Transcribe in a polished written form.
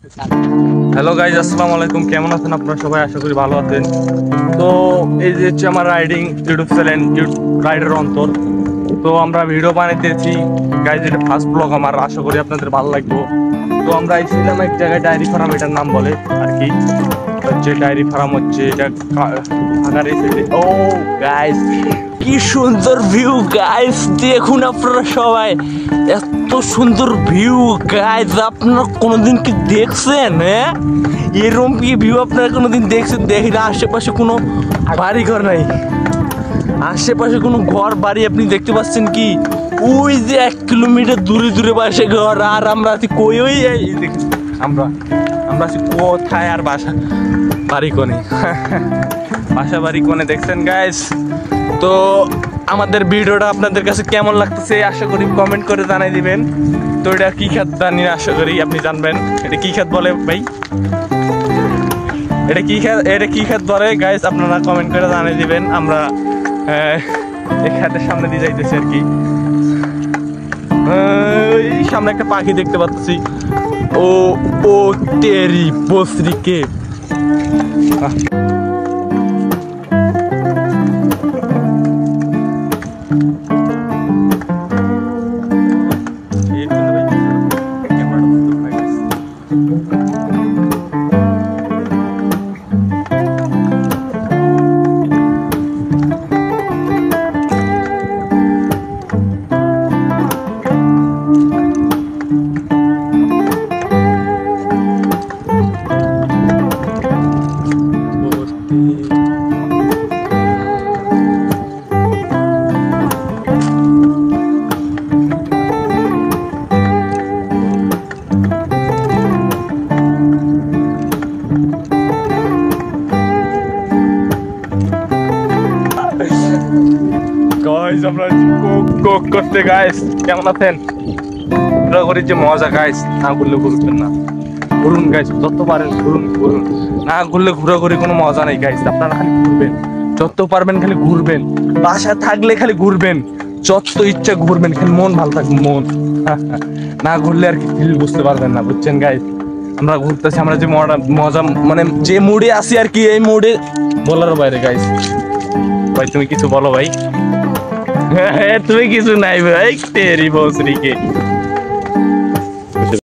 Hello guys, আসসালামু আলাইকুম। কেমন আছেন আপনারা সবাই? আশা করি ভালো আছেন। তো এই যে হচ্ছে আমার রাইডিং ইউটিউব চ্যানেল রাইডার অন্তর। তো আমরা ভিডিও বানাইতেছি গাইজ, এটা ফার্স্ট ব্লগ আমার। আশা করি আপনাদের ভালো লাগবে। তো আমরা এসেছিলাম এক জায়গায়, ডায়েরি ফার্ম এটার নাম বলে আর কি। হচ্ছে ডায়েরি ফার্ম, হচ্ছে এটা ঢাকার এই সাইডে। ও গাইজ, কি সুন্দর ভিউ গাইজ, দেখুন আপনারা সবাই, এত সুন্দর ভিউ গাইজ। আপনারা কোনোদিন কি দেখছেন? হ্যাঁ, এরকম কি ভিউ আপনারা কোনোদিন দেখছেন? দেখি না, আশেপাশে কোনো বাড়ি ঘর নাই, আশেপাশে কোনো ঘর বাড়ি আপনি দেখতে পাচ্ছেন কি? ওই যে 1 কিলোমিটার দূরে দূরে বাসে ঘর। আর আমরা আছি কই? ওই আমরা আছি কোথায়? আর বাড়ি কোনে, বাসা বাড়ি কোনে, দেখছেন গাইজ? তো আমাদের ভিডিওটা আপনাদের কাছে কেমন লাগতেছে আশা করি কমেন্ট করে জানাই দিবেন। তো এটা কি খাত জানি না, আশা করি আপনি জানবেন। এটা কি খাত বলে ভাই? এটা কি খাত বলে গাইজ? আপনারা কমেন্ট করে জানাই দিবেন। আমরা এই খাতের সামনে দিয়ে যাইতেছি আর কি। এই সামনে একটা পাখি দেখতে পাচ্ছি। ও ও তেরি বসরিকে। গাইস, আমরা কোক করতে গাইস, কেমন আছেন? ঘোরাঘুরির যে মজা গাইস, না ঘুরলে ঘুরবেন না। ঘুরুন গাইস, যত পারেন ঘুরুন। না ঘুরলে ঘোরাঘুরি কোনো মজা নেই গাইস। আপনারা খালি ঘুরবেন, যত পারবেন খালি ঘুরবেন। বাসায় থাকলে খালি ঘুরবেন, যত ইচ্ছা ঘুরবেন, খালি মন ভালো থাকবে মন। না ঘুরলে আর কি ফিল বুঝতে পারবেন না, বুঝছেন গাইস? আমরা ঘুরতেছি, আমরা যে মজা মানে যে মুডে আছি আর কি, এই মুডে বলার বাইরে গাইস। ভাই তুমি কিছু বলো ভাই। তুমি কিছু নাই ভাই, তেরি বসরিকে।